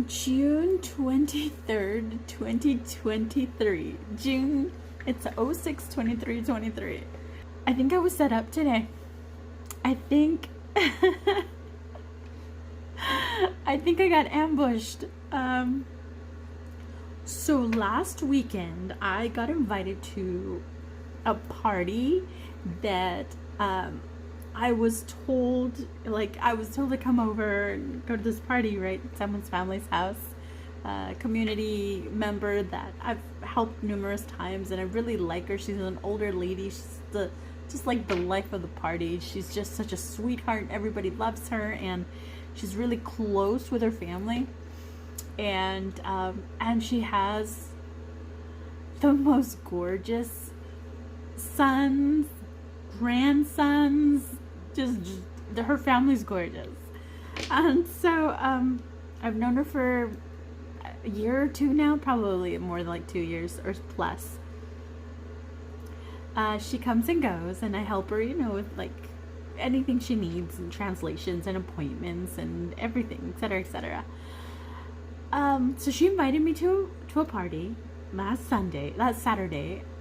June 23rd, 2023. June, it's 06/23/23. I think I was set up today. I think I think I got ambushed. So last weekend I got invited to a party that I was told to come over and go to this party, right? Someone's family's house. Community member that I've helped numerous times, and I really like her. She's an older lady. She's just like the life of the party. She's just such a sweetheart. Everybody loves her, and she's really close with her family. And she has the most gorgeous sons, grandsons. Just her family's gorgeous. And so I've known her for a year or two now, probably more than like 2 years or plus. She comes and goes, and I help her, with like anything she needs, and translations and appointments and everything, etc., etc. So she invited me to a party last Saturday,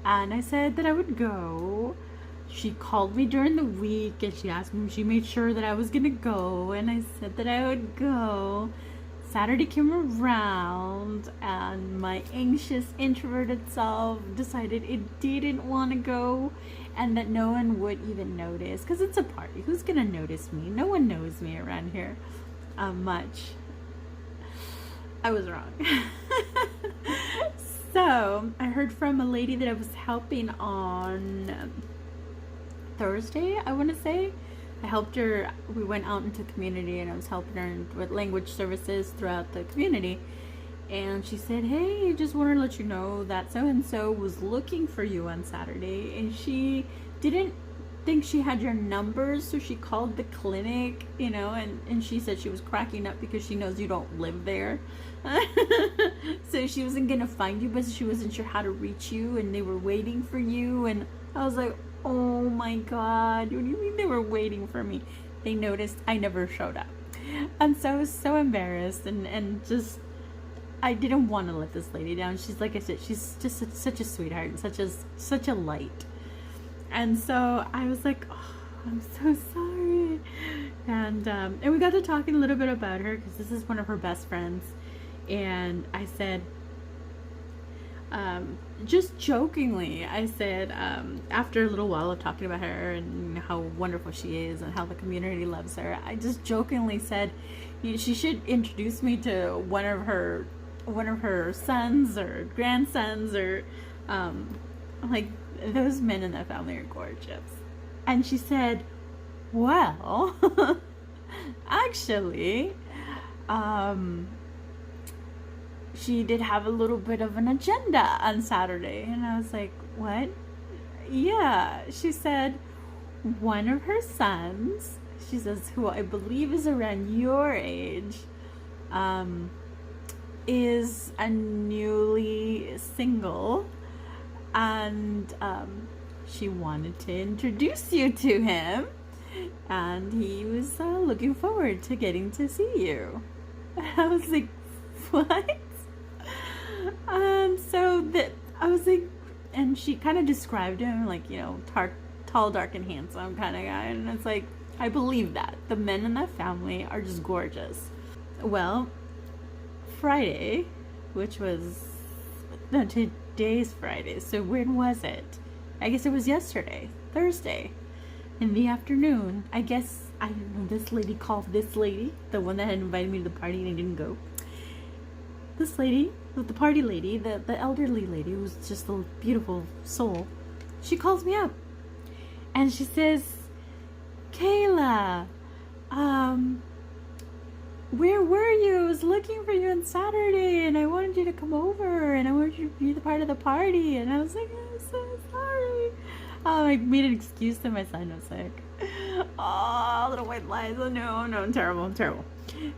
and I said that I would go. She called me during the week, and she made sure that I was gonna go, and I said that I would go. Saturday came around, and my anxious, introverted self decided it didn't want to go, and that no one would even notice, because it's a party. Who's gonna notice me? No one knows me around here much. I was wrong. So I heard from a lady that I was helping on Thursday, I want to say. I helped her. We went out into the community, and I was helping her with language services throughout the community. And she said, "Hey, just wanted to let you know that so-and-so was looking for you on Saturday, and she didn't think she had your numbers, so she called the clinic, and she said she was cracking up because she knows you don't live there." So she wasn't gonna find you, but she wasn't sure how to reach you, and they were waiting for you. And I was like, oh my god, what do you mean they were waiting for me? They noticed I never showed up. And so I was so embarrassed, and just, I didn't want to let this lady down. She's, like I said, she's just such a sweetheart, and such a light. And so I was like, oh, I'm so sorry. And we got to talking a little bit about her, because this is one of her best friends. And I said, just jokingly, I said, after a little while of talking about her and how wonderful she is and how the community loves her, I just jokingly said she should introduce me to one of her sons or grandsons, or like, those men in that family are gorgeous. And she said, well, actually, she did have a little bit of an agenda on Saturday. And I was like, what? Yeah. She said one of her sons, she says, who I believe is around your age, is a newly single, and she wanted to introduce you to him, and he was looking forward to getting to see you. I was like, what? So that I was like, and she kind of described him like, tall, dark, and handsome kind of guy. And it's like, I believe that the men in that family are just gorgeous. Well, Friday, which was, no, today's Friday. So when was it? I guess it was yesterday, Thursday, in the afternoon. I guess, I don't know, this lady called this lady, the one that had invited me to the party and I didn't go. This lady, the party lady, the elderly lady, who's just a beautiful soul, she calls me up and she says, Kayla, where were you? I was looking for you on Saturday, and I wanted you to come over, and I wanted you to be the part of the party. And I was like, I'm so sorry. I made an excuse to my son. I was like, oh, little white lies. Oh, no, I'm terrible.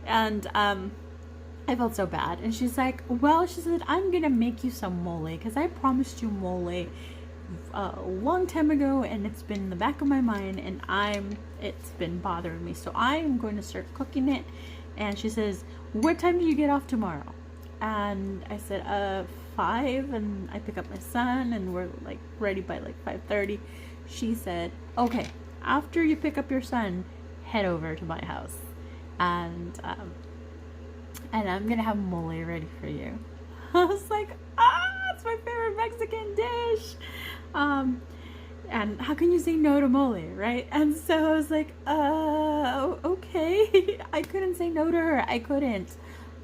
And I felt so bad. And she's like, well, she said, I'm going to make you some mole, because I promised you mole a long time ago, and it's been in the back of my mind, and it's been bothering me. So I'm going to start cooking it. And she says, what time do you get off tomorrow? And I said, 5, and I pick up my son, and we're like ready by like 5:30. She said, okay, after you pick up your son, head over to my house, and I'm gonna have mole ready for you. I was like, it's my favorite Mexican dish. And how can you say no to mole, right? And so I was like, okay. I couldn't say no to her. I couldn't.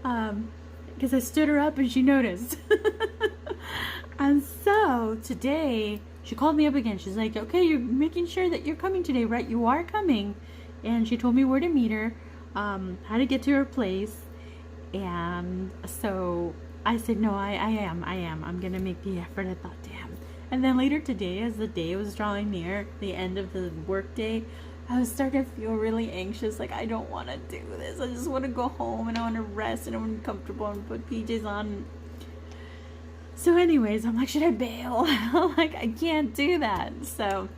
Because I stood her up and she noticed. And so today, she called me up again. She's like, okay, you're making sure that you're coming today, right? You are coming. And she told me where to meet her, how to get to her place. And so I said, no, I am. I'm going to make the effort. I thought, damn. And then later today, as the day was drawing near the end of the work day, I was starting to feel really anxious. Like, I don't want to do this. I just want to go home and I want to rest and I want to be comfortable and put PJs on. So anyways, I'm like, should I bail? Like, I can't do that. So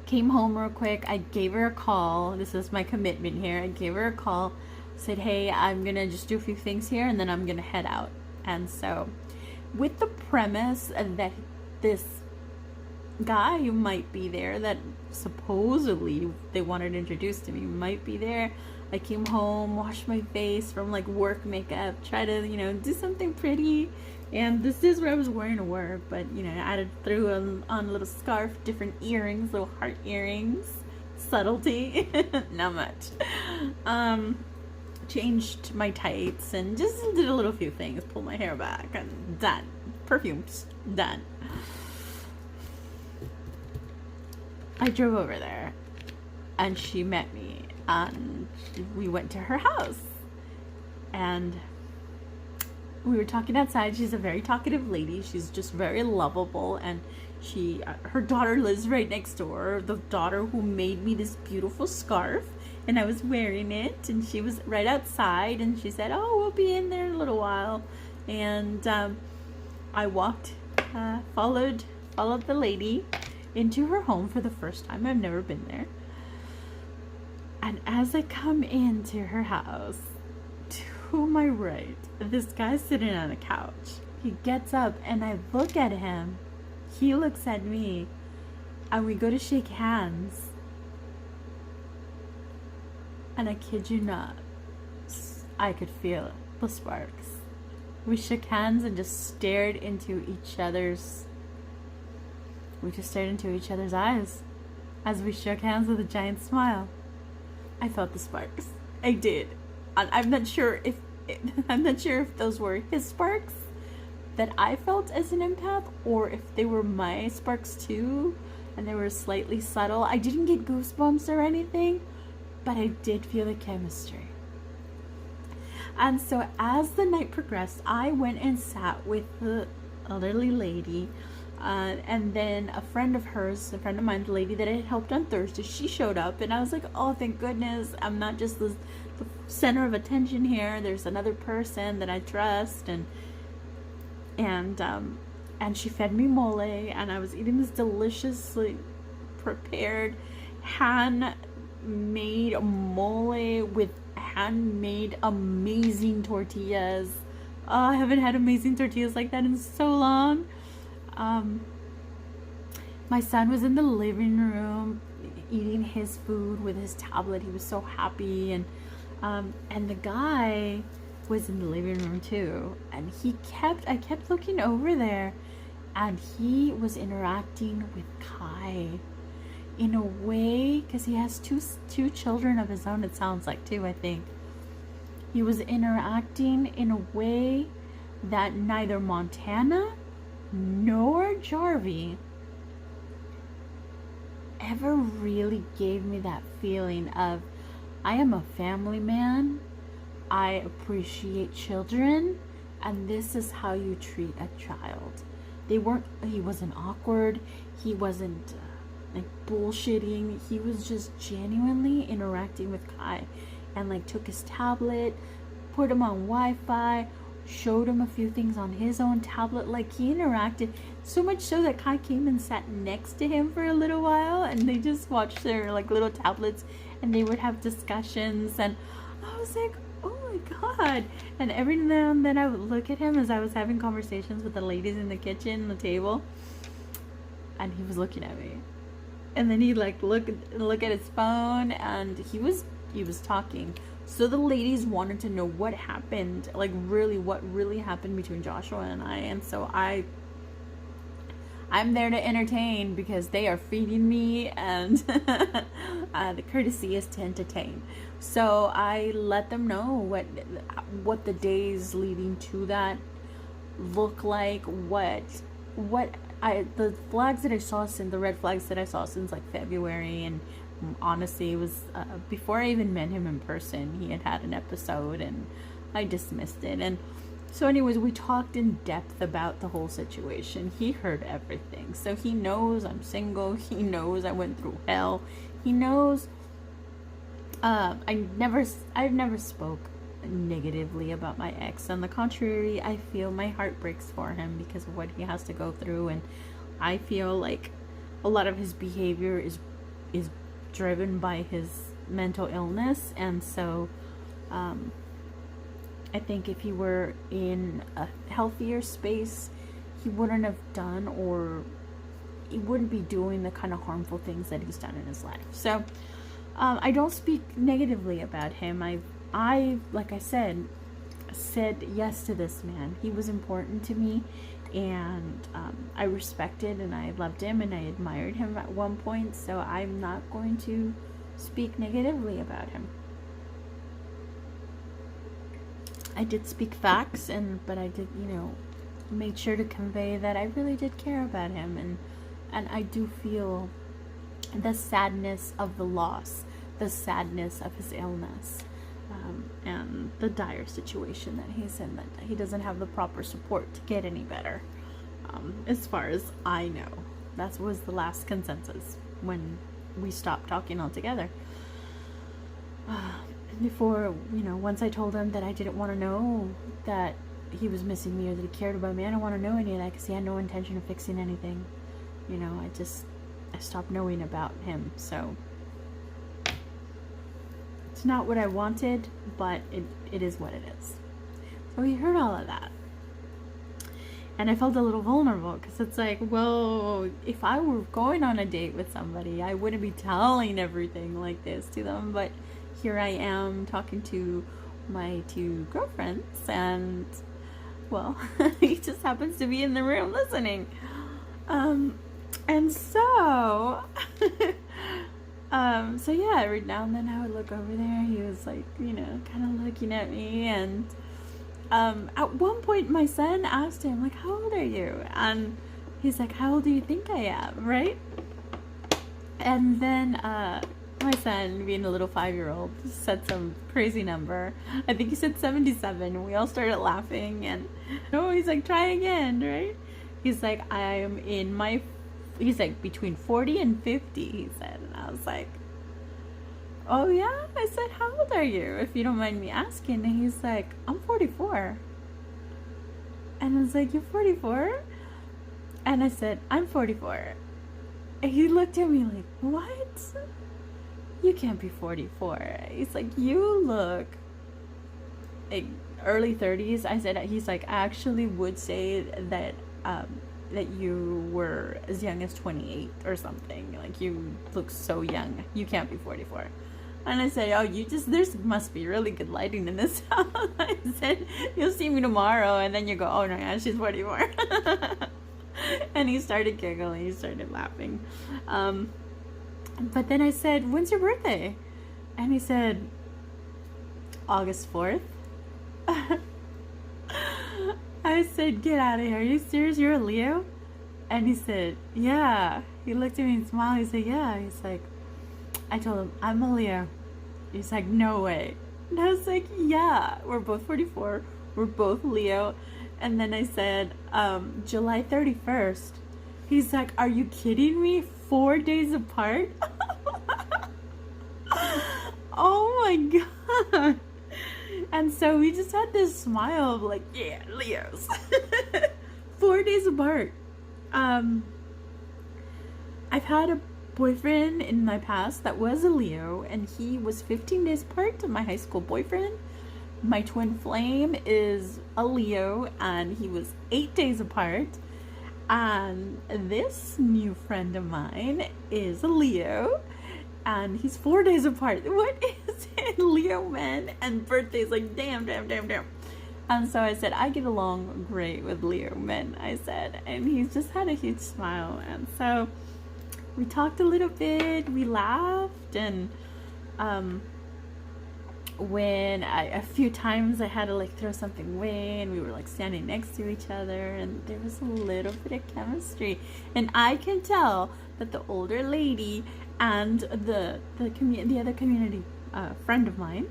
came home real quick. I gave her a call. This is my commitment here. I gave her a call. Said, hey, I'm going to just do a few things here and then I'm going to head out. And so with the premise that this guy who might be there, that supposedly they wanted introduced to me, might be there, I came home, washed my face from like work makeup, try to, do something pretty. And this is what I was wearing to work, but I threw on a little scarf, different earrings, little heart earrings, subtlety, not much. Changed my tights and just did a little few things, pulled my hair back, and done. Perfumes, done. I drove over there and she met me and we went to her house and we were talking outside. She's a very talkative lady. She's just very lovable, and her daughter lives right next door, the daughter who made me this beautiful scarf. And I was wearing it, and she was right outside, and she said, oh, we'll be in there in a little while. And I walked, followed the lady into her home for the first time. I've never been there. And as I come into her house, to my right, this guy's sitting on a couch. He gets up, and I look at him. He looks at me, and we go to shake hands. And I kid you not, I could feel the sparks. We shook hands and just stared into each other's eyes as we shook hands with a giant smile. I felt the sparks. I did. I'm not sure if those were his sparks that I felt as an empath, or if they were my sparks too, and they were slightly subtle. I didn't get goosebumps or anything, but I did feel the chemistry. And so as the night progressed, I went and sat with the elderly lady, and then a friend of mine, the lady that I had helped on Thursday, she showed up, and I was like, oh, thank goodness, I'm not just the center of attention here. There's another person that I trust, and she fed me mole, and I was eating this deliciously prepared handmade mole with handmade amazing tortillas. Oh, I haven't had amazing tortillas like that in so long. My son was in the living room eating his food with his tablet. He was so happy, and the guy was in the living room too, and I kept looking over there, and he was interacting with Kai in a way, because he has two children of his own, it sounds like, too, I think. He was interacting in a way that neither Montana nor Jarvie ever really gave me that feeling of, I am a family man, I appreciate children, and this is how you treat a child. He wasn't awkward, he wasn't like bullshitting, he was just genuinely interacting with Kai, and like took his tablet, put him on Wi-Fi, showed him a few things on his own tablet. Like, he interacted so much so that Kai came and sat next to him for a little while, and they just watched their like little tablets, and they would have discussions, and I was like, oh my god. And every now and then I would look at him as I was having conversations with the ladies in the kitchen, the table, and he was looking at me. And then he'd like look at his phone, and he was talking. So the ladies wanted to know what happened, like what really happened between Joshua and I. And so I'm there to entertain because they are feeding me, and the courtesy is to entertain. So I let them know what the days leading to that look like, the flags that I saw since, the red flags that I saw since like February. And honestly, it was before I even met him in person. He had an episode and I dismissed it. And so anyways, we talked in depth about the whole situation. He heard everything. So he knows I'm single. He knows I went through hell. He knows I've never spoke negatively about my ex. On the contrary, I feel my heart breaks for him because of what he has to go through, and I feel like a lot of his behavior is driven by his mental illness. And so I think if he were in a healthier space, he wouldn't have done, or he wouldn't be doing the kind of harmful things that he's done in his life. So I don't speak negatively about him. I like I said yes to this man. He was important to me, and I respected and I loved him and I admired him at one point. So I'm not going to speak negatively about him. I did speak facts, but I did, made sure to convey that I really did care about him, and I do feel the sadness of the loss, the sadness of his illness, and the dire situation that he's in, that he doesn't have the proper support to get any better. As far as I know, that was the last consensus when we stopped talking altogether. Before, once I told him that I didn't want to know that he was missing me or that he cared about me, I don't want to know any of that because he had no intention of fixing anything. I stopped knowing about him. So it's not what I wanted, but it is what it is. So he heard all of that. And I felt a little vulnerable because it's like, well, if I were going on a date with somebody, I wouldn't be telling everything like this to them. But here I am talking to my two girlfriends, and well, he just happens to be in the room listening. And so, so yeah, every now and then I would look over there. He was like, kind of looking at me, and at one point my son asked him, like, how old are you? And he's like, how old do you think I am, right? And then my son, being a little 5-year-old, said some crazy number. I think he said 77, and we all started laughing. And he's like, try again, right? He's like, he's like between 40 and 50, he said. And I was like, oh yeah? I said, how old are you, if you don't mind me asking? And he's like, I'm 44. And I was like, you're 44? And I said, I'm 44. And he looked at me like, what? You can't be 44. He's like, you look like early 30s. I said, he's like, I actually would say that that you were as young as 28 or something. Like, you look so young. You can't be 44. And I said, oh, there must be really good lighting in this house. I said, you'll see me tomorrow, and then you go, oh no, yeah, she's 44. And he started giggling. He started laughing. But then I said, when's your birthday? And he said, August 4th. I said, get out of here. Are you serious? You're a Leo? And he said, yeah. He looked at me and smiled. He said, yeah. He's like, I told him, I'm a Leo. He's like, no way. And I was like, yeah. We're both 44. We're both Leo. And then I said, July 31st. He's like, are you kidding me? 4 days apart? Oh my god. And so we just had this smile of like, yeah, Leos. 4 days apart. I've had a boyfriend in my past that was a Leo, and he was 15 days apart to my high school boyfriend. My twin flame is a Leo, and he was 8 days apart. And this new friend of mine is a Leo, and he's 4 days apart. What is it? Leo men and birthdays, like damn. And so I said, I get along great with Leo men, I said. And he's just had a huge smile. And so we talked a little bit, we laughed, and when a few times I had to like throw something away, and we were like standing next to each other, and there was a little bit of chemistry. And I can tell that the older lady and the other community friend of mine,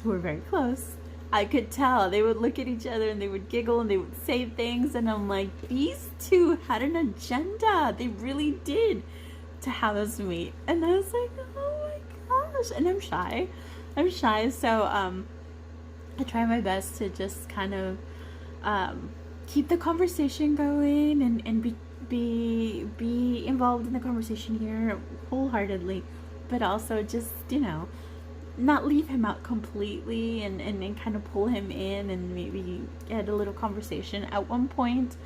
who were very close, I could tell they would look at each other and they would giggle and they would say things, and I'm like, these two had an agenda. They really did, to have us meet. And I was like, oh my gosh. And I'm shy, so I try my best to just kind of keep the conversation going, and be involved in the conversation here wholeheartedly, but also just, you know, not leave him out completely, and kind of pull him in, and maybe get a little conversation. At one point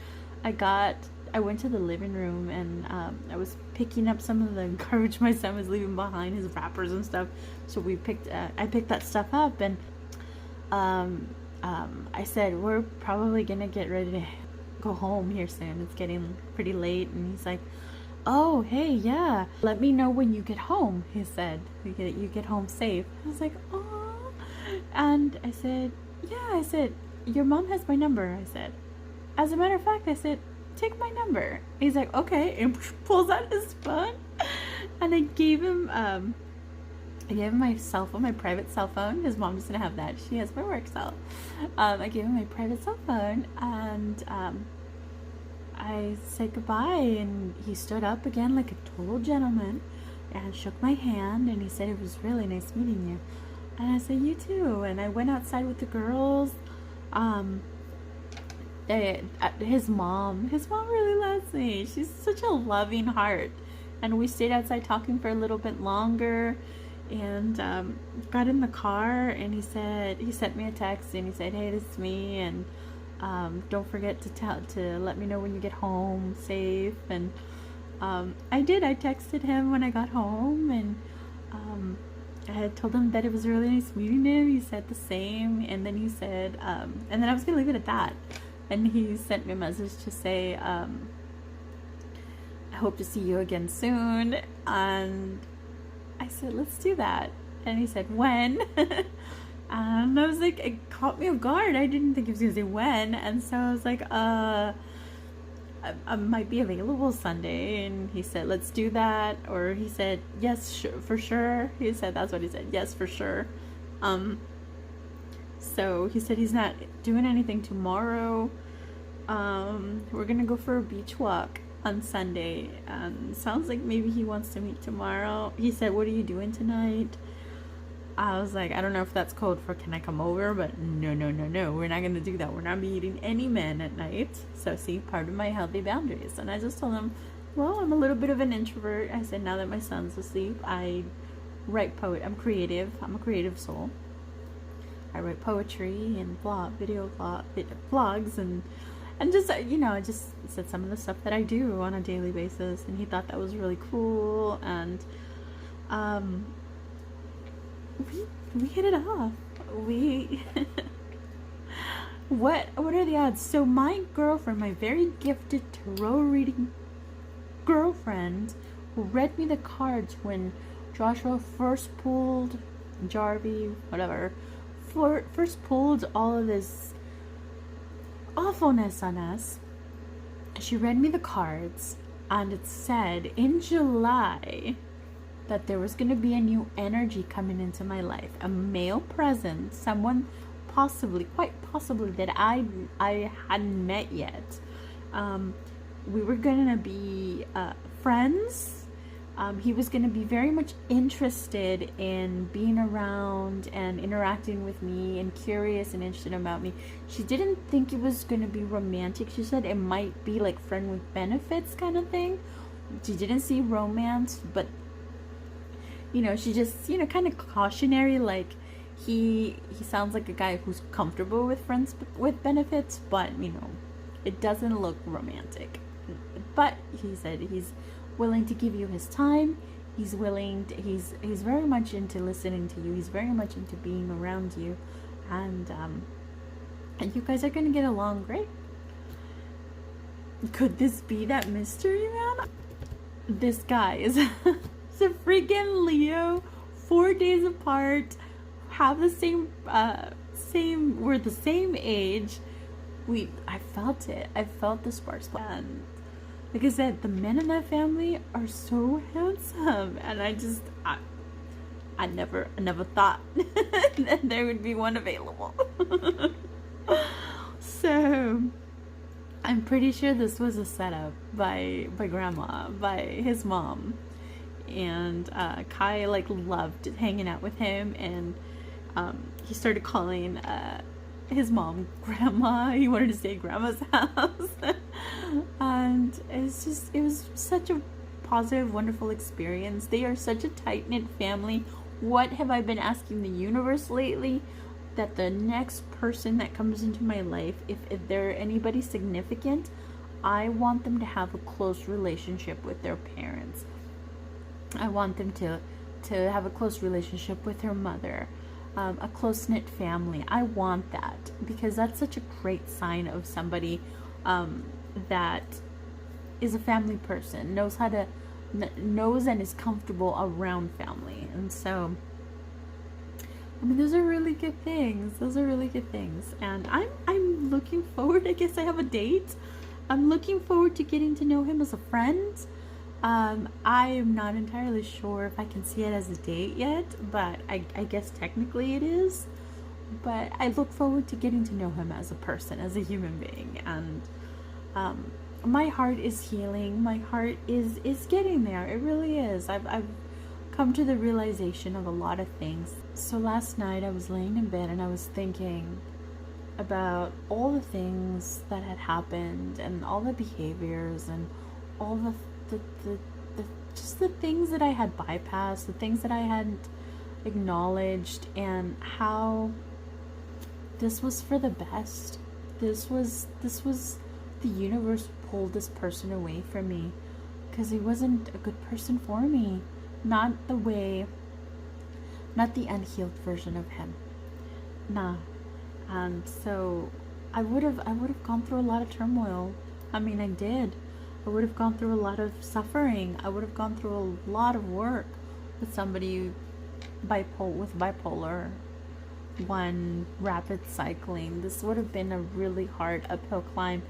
I went to the living room, and I was picking up some of the garbage my son was leaving behind, his wrappers and stuff. So I picked that stuff up, and I said, we're probably gonna get ready to go home here soon. It's getting pretty late. And he's like, oh, hey, yeah, let me know when you get home, he said. You get home safe. I was like, oh. And I said, yeah, I said, your mom has my number. I said, as a matter of fact, I said, take my number. He's like, okay, and pulls out his phone. And I gave him my cell phone, my private cell phone. His mom doesn't have that. She has my work cell. I gave him my private cell phone, and I said goodbye, and he stood up again like a total gentleman and shook my hand, and he said, it was really nice meeting you. And I said, you too. And I went outside with the girls. His mom really loves me. She's such a loving heart. And we stayed outside talking for a little bit longer, and got in the car, and he sent me a text, and he said, hey, this is me, and don't forget to let me know when you get home safe. And I texted him when I got home, and I had told him that it was really nice meeting him. He said the same, and then he said, and then I was gonna leave it at that. And he sent me a message to say, I hope to see you again soon. And I said, let's do that. And he said, when? And I was like, it caught me off guard. I didn't think he was going to say when. And so I was like, I might be available Sunday. And he said, let's do that. Or he said, yes, for sure. He said, that's what he said. Yes, for sure. So he said he's not doing anything tomorrow. We're gonna go for a beach walk on Sunday. Sounds like maybe he wants to meet tomorrow. He said, what are you doing tonight? I was like, I don't know if that's code for can I come over, but no, we're not gonna do that. We're not meeting any men at night. So see, part of my healthy boundaries. And I just told him, well, I'm a little bit of an introvert. I said, now that my son's asleep, I write I'm creative. I'm a creative soul. I write poetry and vlogs, and just, you know, I just said some of the stuff that I do on a daily basis, and he thought that was really cool. And we hit it off. What are the odds? So my girlfriend, my very gifted tarot reading girlfriend, who read me the cards when Joshua first pulled, Jarvie, whatever, first pulled all of this awfulness on us. She read me the cards, and it said in July that there was going to be a new energy coming into my life, a male presence, someone quite possibly that I hadn't met yet. We were going to be friends. He was going to be very much interested in being around and interacting with me, and curious and interested about me. She didn't think it was going to be romantic. She said it might be like friend with benefits kind of thing. She didn't see romance, but, you know, she just, you know, kind of cautionary, like, he sounds like a guy who's comfortable with friends with benefits, but it doesn't look romantic. But he said he's willing to give you his time. He's willing to, he's very much into listening to you. He's very much into being around you, and you guys are gonna get along great. Could this be that mystery man? This guy is a freaking Leo, 4 days apart, have the same we're the same age. I felt it. I felt the sparks. And like I said, the men in that family are so handsome, and I never thought that there would be one available. So I'm pretty sure this was a setup by grandma, by his mom. And Kai loved hanging out with him, and he started calling his mom grandma. He wanted to stay at grandma's house. And it was such a positive, wonderful experience. They are such a tight-knit family. What have I been asking the universe lately? That the next person that comes into my life, if they're anybody significant, I want them to have a close relationship with their parents. I want them to have a close relationship with her mother, a close-knit family. I want that, because that's such a great sign of somebody that is a family person, knows and is comfortable around family. And so, those are really good things. And I'm looking forward. I guess I have a date. I'm looking forward to getting to know him as a friend. I am not entirely sure if I can see it as a date yet, but I guess technically it is. But I look forward to getting to know him as a person, as a human being. And my heart is healing. My heart is getting there. It really is. I've come to the realization of a lot of things. So last night I was laying in bed and I was thinking about all the things that had happened, and all the behaviors, and all the just the things that I had bypassed, the things that I hadn't acknowledged, and how this was for the best. This was the universe pulled this person away from me because he wasn't a good person for me. Not the unhealed version of him. Nah. And so I would have gone through a lot of turmoil. I did. I would have gone through a lot of suffering. I would have gone through a lot of work with somebody with bipolar 1 rapid cycling. This would have been a really hard uphill climb.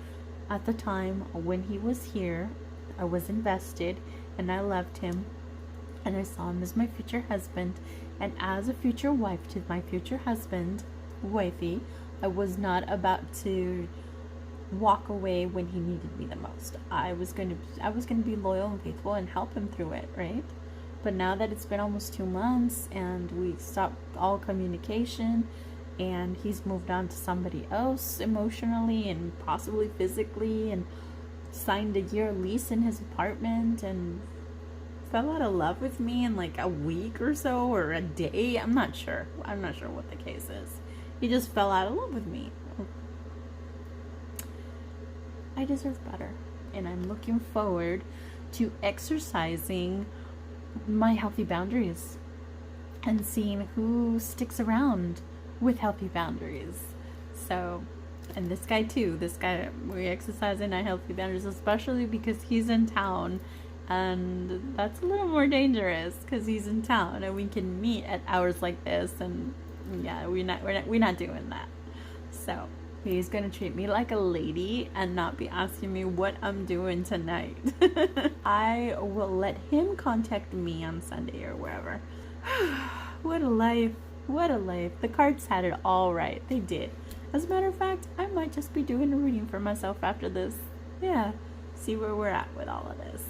At the time when he was here, I was invested and I loved him, and I saw him as my future husband, and as a future wife to my future husband, wifey, I was not about to walk away when he needed me the most. I was going to be loyal and faithful and help him through it, right? But now that it's been almost 2 months and we stopped all communication, and he's moved on to somebody else emotionally and possibly physically, and signed a year lease in his apartment, and fell out of love with me in a week or so, or a day. I'm not sure what the case is. He just fell out of love with me. I deserve better, and I'm looking forward to exercising my healthy boundaries and seeing who sticks around with healthy boundaries. So, and this guy, we're exercising our healthy boundaries, especially because he's in town, and that's a little more dangerous because he's in town and we can meet at hours like this, and yeah, we're not doing that. So he's gonna treat me like a lady and not be asking me what I'm doing tonight. I will let him contact me on Sunday or wherever. What a life. The cards had it all right. They did. As a matter of fact, I might just be doing a reading for myself after this. Yeah, see where we're at with all of this.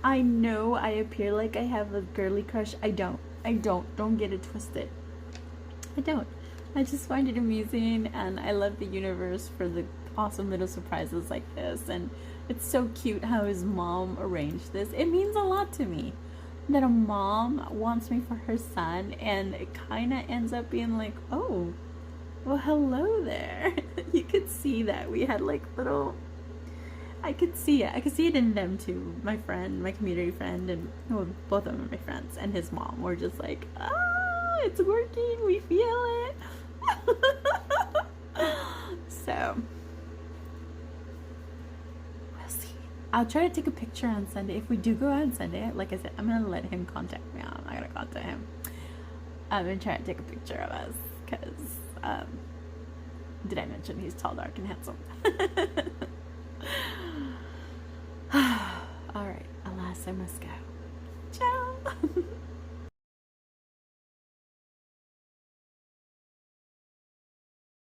I know I appear like I have a girly crush. I don't. Don't get it twisted. I don't. I just find it amusing, and I love the universe for the awesome little surprises like this. And it's so cute how his mom arranged this. It means a lot to me. that a mom wants me for her son, and it kind of ends up being like, oh, well, hello there. You could see that we had like little. I could see it. I could see it in them too. My friend, my community friend, and well, both of them are my friends, and his mom were just like, oh, it's working. We feel it. So we'll see. I'll try to take a picture on Sunday. If we do go out on Sunday, like I said, I'm gonna let him contact me. I'm not gonna contact him. I'm gonna try to take a picture of us because did I mention he's tall, dark, and handsome?